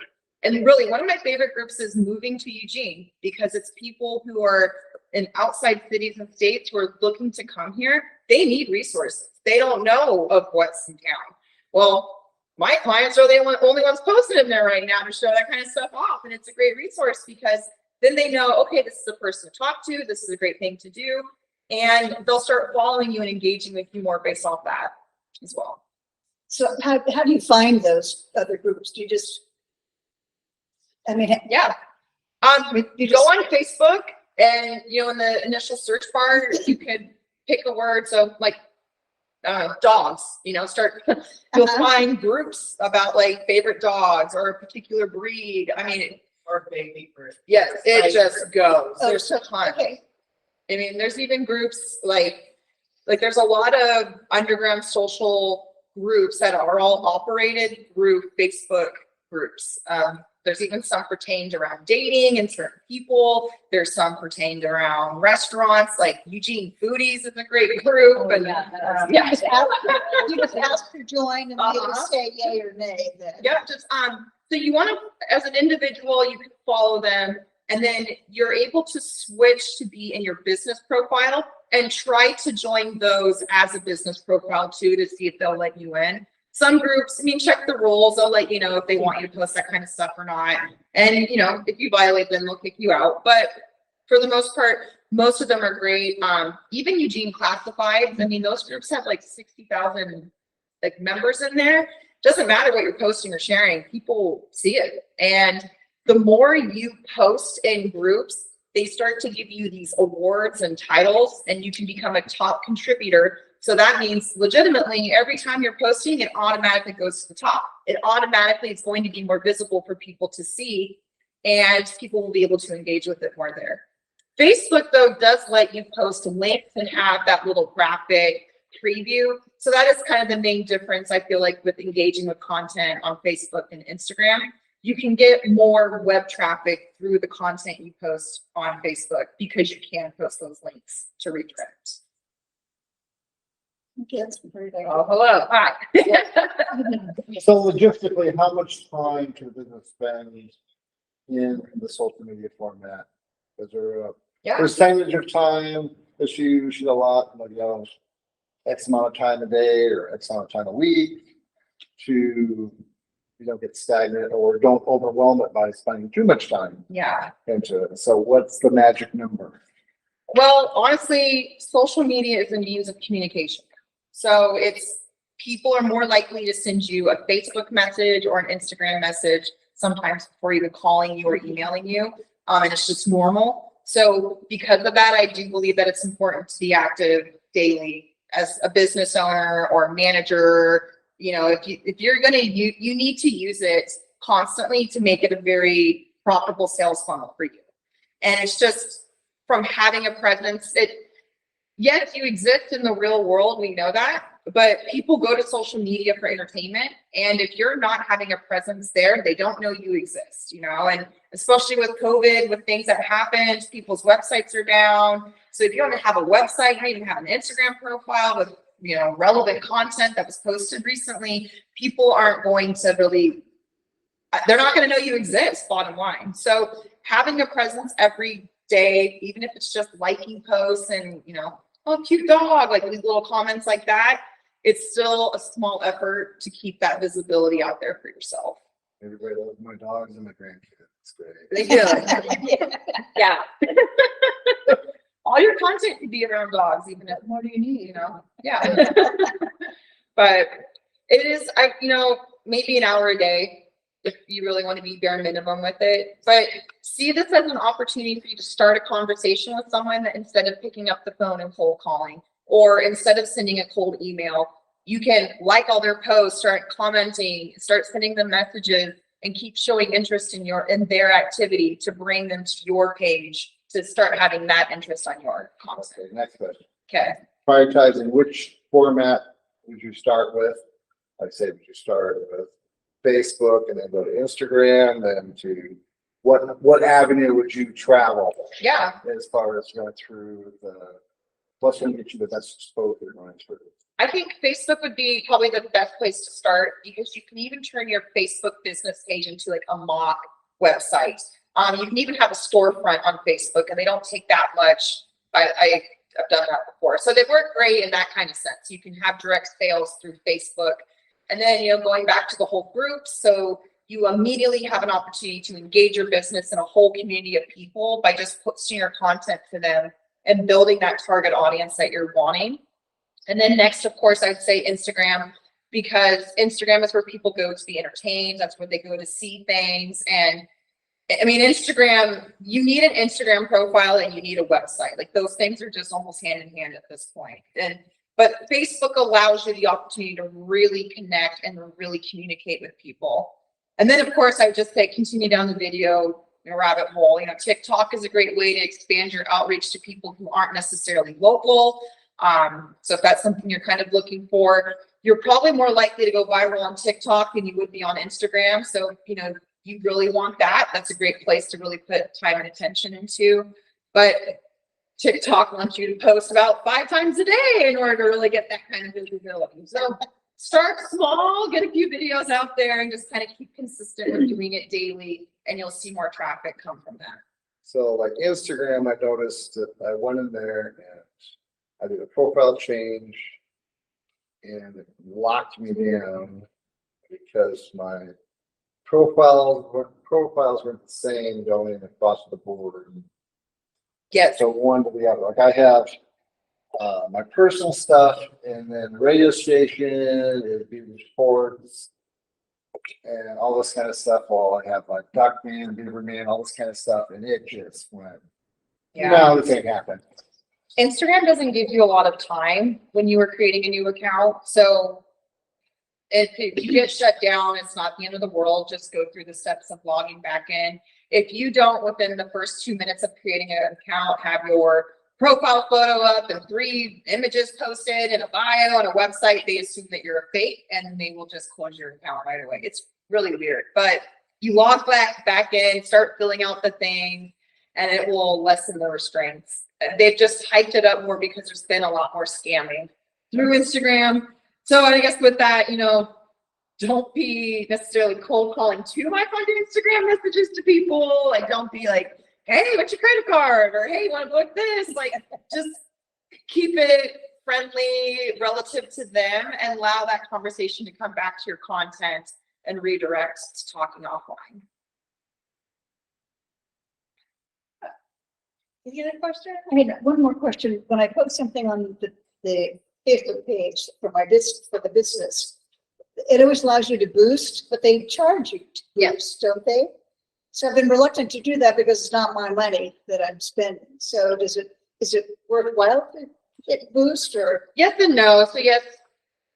And really, one of my favorite groups is Moving to Eugene because it's people who are in outside cities and states who are looking to come here. They need resources. They don't know of what's in town. Well, my clients are the only ones posting in there right now to show that kind of stuff off. And it's a great resource because then they know, okay, this is a person to talk to. This is a great thing to do. And they'll start following you and engaging with you more based off that as well. So how do you find those other groups? Do you just, Yeah. You go on Facebook and, in the initial search bar, you could pick a word. So like dogs, you'll find groups about like favorite dogs or a particular breed. Or baby birth? Yes, it just goes. Oh, There's a ton. okay. There's even groups like there's a lot of underground social groups that are all operated through Facebook groups. There's even some pertained around dating and certain people. There's some pertained around restaurants, like Eugene Foodies is a great group. And You just ask to join and they will say yay or nay then. Yep, just, so you want to, as an individual, you can follow them, and then you're able to switch to be in your business profile and try to join those as a business profile too, to see if they'll let you in. Some groups, I mean, check the rules. They'll let you know if they want you to post that kind of stuff or not. And, you know, if you violate them, they'll kick you out. But for the most part, most of them are great. Even Eugene Classifieds, I mean, those groups have like 60,000 like members in there. Doesn't matter what you're posting or sharing, people see it. And the more you post in groups, they start to give you these awards and titles, and you can become a top contributor. So that means legitimately every time you're posting, it automatically goes to the top. It automatically is going to be more visible for people to see, and people will be able to engage with it more there. Facebook, though, does let you post links and have that little graphic preview. So that is kind of the main difference, I feel like, with engaging with content on Facebook and Instagram. You can get more web traffic through the content you post on Facebook because you can post those links to redirect. Okay, that's great. Oh, hello. Hi. So logistically, how much time can the business spend in the social media format? Is there a Yeah. percentage of time that you should allot, like, X amount of time a day or X amount of time a week to, get stagnant or don't overwhelm it by spending too much time Yeah. into it? So what's the magic number? Well, honestly, social media is a means of communication. So people are more likely to send you a Facebook message or an Instagram message sometimes before even calling you or emailing you. And it's just normal. So because of that, I do believe that it's important to be active daily as a business owner or a manager. If you're gonna, you need to use it constantly to make it a very profitable sales funnel for you. And it's just from having a presence. Yes, you exist in the real world, we know that, but people go to social media for entertainment. And if you're not having a presence there, they don't know you exist, and especially with COVID, with things that happened, people's websites are down. So if you don't have a website, you don't even have an Instagram profile with, relevant content that was posted recently, people aren't going to really, they're not going to know you exist, bottom line. So having a presence every day, even if it's just liking posts and, oh, cute dog, like these little comments like that, it's still a small effort to keep that visibility out there for yourself. Everybody loves my dogs and my grandkids. It's great. They do. Yeah. All your content could be around dogs, even if, What do you need? yeah. But it is, maybe an hour a day if you really want to be bare minimum with it. But see this as an opportunity for you to start a conversation with someone that instead of picking up the phone and cold calling, or instead of sending a cold email, you can like all their posts, start commenting, start sending them messages, and keep showing interest in their activity to bring them to your page to start having that interest on your content. Okay, next question. Okay. Prioritizing which format would you start with? Like say, would you start with Facebook and then go to Instagram, then to what avenue would you travel Yeah. as far as going through what's going to get you the best exposure going through? I think Facebook would be probably the best place to start because you can even turn your Facebook business page into like a mock website. You can even have a storefront on Facebook, and they don't take that much. I've done that before. So they work great in that kind of sense. You can have direct sales through Facebook. And then, going back to the whole group. So you immediately have an opportunity to engage your business in a whole community of people by just posting your content to them and building that target audience that you're wanting. And then next, of course, I'd say Instagram, because Instagram is where people go to be entertained. That's where they go to see things. And I mean, Instagram, you need an Instagram profile and you need a website. Like those things are just almost hand in hand at this point. But Facebook allows you the opportunity to really connect and really communicate with people. And then, of course, I would just say continue down the video rabbit hole. TikTok is a great way to expand your outreach to people who aren't necessarily local. So if that's something you're kind of looking for, you're probably more likely to go viral on TikTok than you would be on Instagram. So, you really want that, that's a great place to really put time and attention into. But TikTok wants you to post about 5 times a day in order to really get that kind of visibility. So start small, get a few videos out there and just kind of keep consistent with doing it daily, and you'll see more traffic come from that. So like Instagram, I noticed that I went in there and I did a profile change and it locked me down because my profiles weren't the same going across the board. Yes. So one to the other, like I have my personal stuff and then the radio station, it'd be reports and all this kind of stuff. While I have like Duckman, Beaverman, all this kind of stuff, and it just went. Yeah. No, this ain't happened. Instagram doesn't give you a lot of time when you are creating a new account. So if you get shut down, it's not the end of the world. Just go through the steps of logging back in. If you don't, within the first 2 minutes of creating an account, have your profile photo up and 3 images posted and a bio and a website, they assume that you're a fake and they will just close your account right away. It's really weird, but you log back in, start filling out the thing, and it will lessen the restraints. They've just hyped it up more because there's been a lot more scamming through Instagram. So I guess with that, you know, don't be necessarily cold calling too much on your Instagram messages to people. Like, don't be like, hey, what's your credit card? Or hey, you want to book this? Like, just keep it friendly relative to them and allow that conversation to come back to your content and redirect to talking offline. Any other question? I mean, one more question. When I post something on the Facebook page for the business, it always allows you to boost, but they charge you to boost, don't they? So I've been reluctant to do that because it's not my money that I'm spending. So is it worthwhile to get boost or? Yes and no. So yes,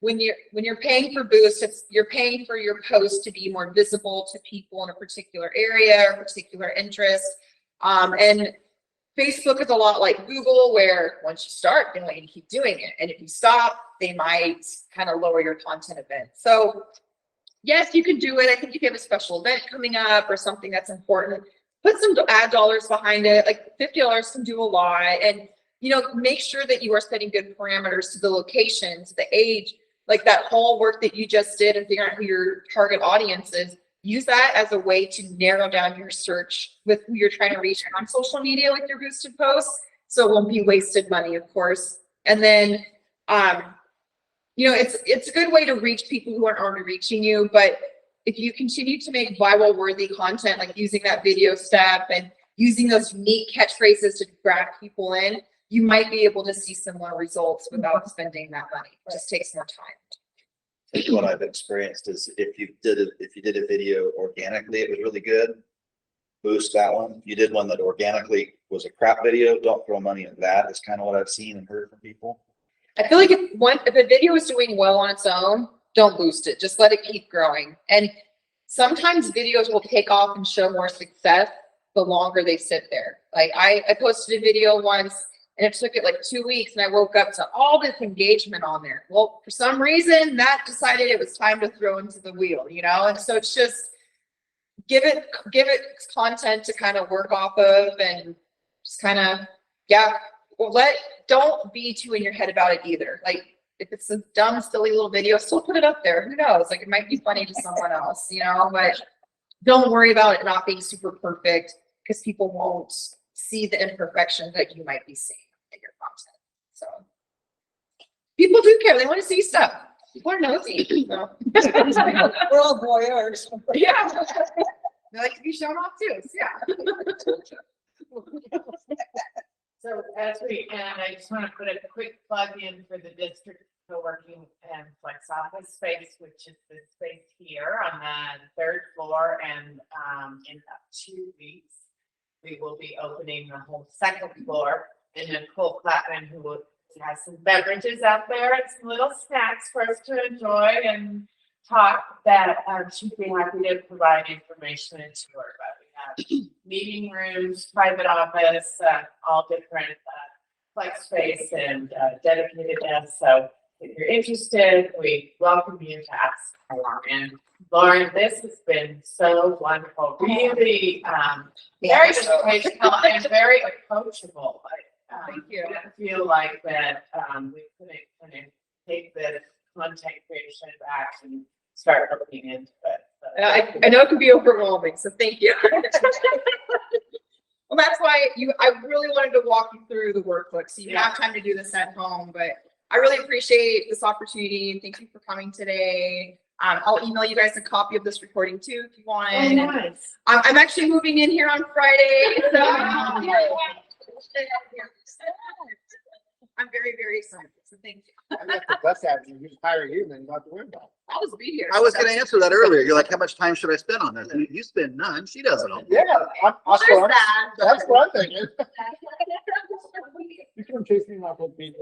when you're paying for boost, you're paying for your post to be more visible to people in a particular area or particular interest. And Facebook is a lot like Google, where once you start doing it, keep doing it. And if you stop, they might kind of lower your content a bit. So yes, you can do it. I think if you have a special event coming up or something that's important, put some ad dollars behind it. Like $50 can do a lot. And, you know, make sure that you are setting good parameters to the location, to the age, like that whole work that you just did and figuring out who your target audience is. Use that as a way to narrow down your search with who you're trying to reach on social media with your boosted posts. So it won't be wasted money, of course. And then, you know, it's a good way to reach people who aren't already reaching you. But if you continue to make viral worthy content, like using that video step and using those unique catchphrases to grab people in, you might be able to see similar results without spending that money. It just takes more time. I think what I've experienced is if you did a video organically, it was really good. Boost that one. You did one that organically was a crap video. Don't throw money at that. Is kind of what I've seen and heard from people. I feel like if a video is doing well on its own, don't boost it. Just let it keep growing. And sometimes videos will take off and show more success the longer they sit there. Like I posted a video once and it took it like 2 weeks and I woke up to all this engagement on there. Well, for some reason that decided it was time to throw into the wheel, you know? And so it's just give it content to kind of work off of and just kind of, yeah. Well, don't be too in your head about it either. Like if it's a dumb, silly little video, still put it up there. Who knows? Like it might be funny to someone else, you know, but don't worry about it not being super perfect because people won't see the imperfections that you might be seeing in your content. So people do care. They want to see stuff. People are nosy. So. We're all voyeurs. Yeah. They like to be shown off too. So, yeah. So as we end, I just want to put a quick plug in for the district co-working and flex office space, which is this space here on the 3rd floor. And in about 2 weeks, we will be opening the whole 2nd floor. And Nicole Plattman, who has some beverages out there and some little snacks for us to enjoy and talk, that she'd be happy to provide information and tour about. We have meeting rooms, private office, all different flex space and dedicated desks. So if you're interested, we welcome you to ask more. And Lauren, this has been so wonderful, really, very educational and very approachable. Thank you. I feel like that, we couldn't kind of take the content creation back and start looking into it. But- I know it can be overwhelming, so thank you. Well, that's why I really wanted to walk you through the workbook, so you have time to do this at home, but I really appreciate this opportunity and thank you for coming today. I'll email you guys a copy of this recording too, if you want. Oh, nice. I'm actually moving in here on Friday, so I'm very, very excited, so thank you. I got the bus avenue, you just hire you, then you don't have to worry about I'll just be here. I was gonna answer that earlier. You're like, how much time should I spend on this? You spend none. She doesn't. it. Yeah, There's that. that's what I'm thinking. You can chase me off with me,